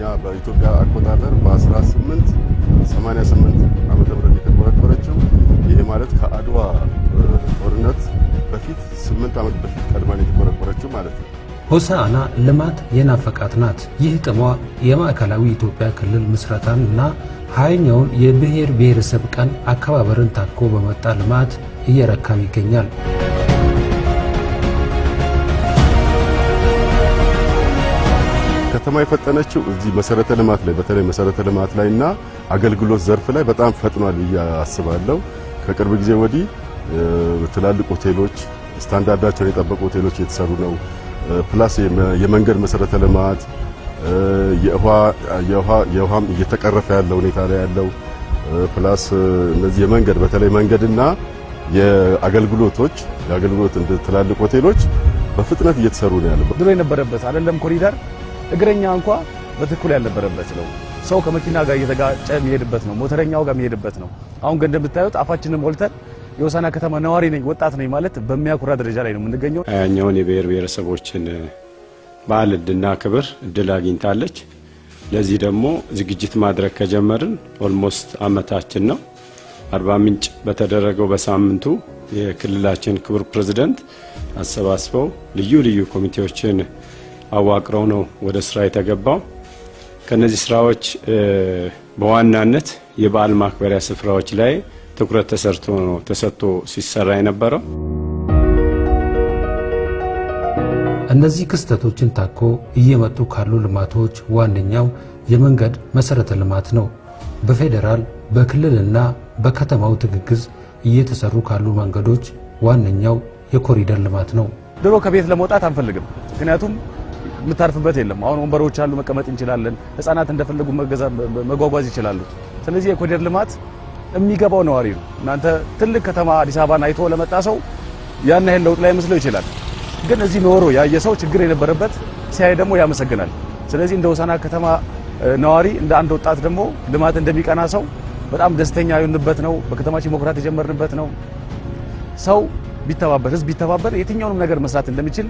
በእኛ በኢትዮጵያ አቆጣጠር በ1888 ዓመተ ምህረት የተቆረቆረችው ይሄ ማለት ከአድዋ ጦርነት በፊት 8 ዓመት በፊት ቀድማን የተቆረቆረችው ማለት ነው። ሆሳዕና ልማት የናፈቃት ናት። ይህ ጥሟ የማዕከላዊ ኢትዮጵያ ክልል ምስረታን እና 20ኛውን የብሔር ብሔረሰብ ቀን አከባበርን ታኮ በመጣ ልማት እየረካም ይገኛል። ከተማ የፈጠነችው እዚህ መሰረተ ልማት ላይ በተለይ መሰረተ ልማት ላይና አገልግሎት ዘርፍ ላይ በጣም ፈጥኗል ብዬ አስባለሁ። ከቅርብ ጊዜ ወዲህ ትላልቅ ሆቴሎች ስታንዳርዳቸውን የጠበቁ ሆቴሎች እየተሰሩ ነው። ፕላስ የመንገድ መሰረተ ልማት የውሃም እየተቀረፈ ያለው ሁኔታ ላይ ያለው ፕላስ እነዚህ የመንገድ በተለይ መንገድና የአገልግሎት እንደ ትላልቅ ሆቴሎች በፍጥነት እየተሰሩ ነው ያለው። ድሮ የነበረበት አይደለም ኮሪደር እግረኛ እንኳን በትክክል ያልነበረበት ነው። ሰው ከመኪና ጋር እየተጋጨ የሚሄድበት ነው። ሞተረኛው ጋር የሚሄድበት ነው። አሁን ግን እንደምታዩት አፋችንን ሞልተን የሆሳዕና ከተማ ነዋሪ ነኝ ወጣት ነኝ ማለት በሚያኩራ ደረጃ ላይ ነው የምንገኘው። ያኛውን የብሔር ብሔረሰቦችን በዓል እንድናከብር እድል አግኝታለች። ለዚህ ደግሞ ዝግጅት ማድረግ ከጀመርን ኦልሞስት አመታችን ነው። አርባ ምንጭ በተደረገው በሳምንቱ የክልላችን ክቡር ፕሬዝዳንት አሰባስበው ልዩ ልዩ ኮሚቴዎችን አዋቅረው ነው ወደ ስራ የተገባው። ከነዚህ ስራዎች በዋናነት የበዓል ማክበሪያ ስፍራዎች ላይ ትኩረት ተሰጥቶ ሲሰራ የነበረው። እነዚህ ክስተቶችን ታኮ እየመጡ ካሉ ልማቶች ዋነኛው የመንገድ መሰረተ ልማት ነው። በፌደራል በክልልና በከተማው ትግግዝ እየተሰሩ ካሉ መንገዶች ዋነኛው የኮሪደር ልማት ነው። ድሮ ከቤት ለመውጣት አንፈልግም፣ ምክንያቱም የምታርፍበት የለም። አሁን ወንበሮች አሉ፣ መቀመጥ እንችላለን። ህፃናት እንደፈለጉ መጓጓዝ ይችላሉ። ስለዚህ የኮሪደር ልማት የሚገባው ነዋሪ ነው። እናንተ ትልቅ ከተማ አዲስ አበባን አይቶ ለመጣ ሰው ያን ያህል ለውጥ ላይ መስለው ይችላል። ግን እዚህ ኖሮ ያየ ሰው ችግር የነበረበት ሲያይ ደግሞ ያመሰግናል። ስለዚህ እንደ ሆሳዕና ከተማ ነዋሪ እንደ አንድ ወጣት ደግሞ ልማት እንደሚቀና ሰው በጣም ደስተኛ የሆንበት ነው። በከተማችን ሞክራት የጀመርንበት ነው። ሰው ቢተባበር ህዝብ ቢተባበር የትኛውንም ነገር መስራት እንደሚችል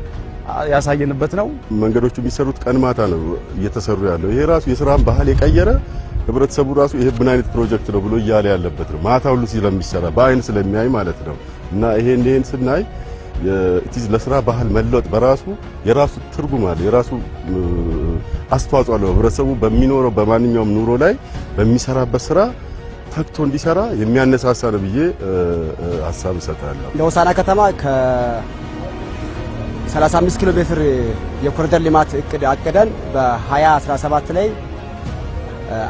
ያሳየንበት ነው። መንገዶቹ የሚሰሩት ቀን ማታ ነው እየተሰሩ ያለው። ይሄ ራሱ የስራን ባህል የቀየረ ህብረተሰቡ ራሱ ይሄ ምን አይነት ፕሮጀክት ነው ብሎ እያለ ያለበት ነው። ማታ ሁሉ ስለሚሰራ በአይን ስለሚያይ ማለት ነው። እና ይሄን ስናይ ኢቲዝ ለስራ ባህል መለወጥ በራሱ የራሱ ትርጉም አለ፣ የራሱ አስተዋጽኦ አለው። ህብረተሰቡ በሚኖረው በማንኛውም ኑሮ ላይ በሚሰራበት ስራ ተክቶ እንዲሰራ የሚያነሳሳ ነው ብዬ ሀሳብ እሰጣለሁ። ለሆሳዕና ከተማ ከ35 ኪሎ ሜትር የኮሪደር ልማት እቅድ አቅደን በ2017 ላይ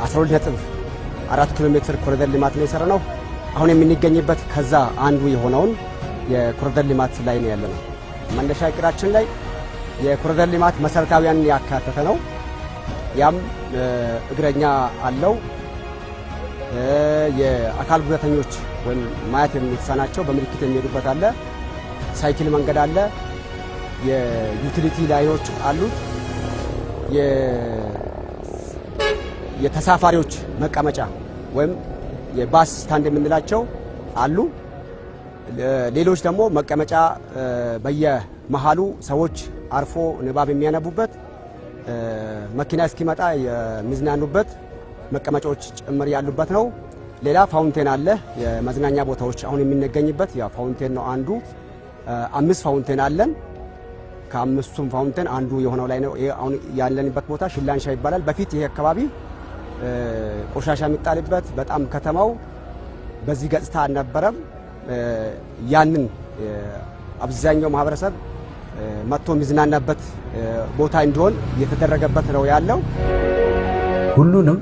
12.4 ኪሎ ሜትር ኮሪደር ልማት ነው የሰራነው። አሁን የምንገኝበት ከዛ አንዱ የሆነውን የኮሪደር ልማት ላይ ነው ያለነው። መነሻ እቅዳችን ላይ የኮሪደር ልማት መሰረታዊያን ያካተተ ነው። ያም እግረኛ አለው፣ የአካል ጉዳተኞች ወይም ማየት የሚሳናቸው በምልክት የሚሄዱበት አለ፣ ሳይክል መንገድ አለ፣ የዩቲሊቲ ላይኖች አሉት፣ የተሳፋሪዎች መቀመጫ ወይም የባስ ስታንድ የምንላቸው አሉ። ሌሎች ደግሞ መቀመጫ በየመሃሉ ሰዎች አርፎ ንባብ የሚያነቡበት መኪና እስኪመጣ የሚዝናኑበት መቀመጫዎች ጭምር ያሉበት ነው። ሌላ ፋውንቴን አለ። የመዝናኛ ቦታዎች አሁን የምንገኝበት ያ ፋውንቴን ነው አንዱ። 5 ፋውንቴን አለን። ከ5ቱም ፋውንቴን አንዱ የሆነው ላይ ነው አሁን ያለንበት ቦታ ሽላንሻ ይባላል። በፊት ይሄ አካባቢ ቆሻሻ የሚጣልበት በጣም ከተማው በዚህ ገጽታ አልነበረም። ያንን አብዛኛው ማህበረሰብ መጥቶ የሚዝናናበት ቦታ እንዲሆን የተደረገበት ነው ያለው። ሁሉንም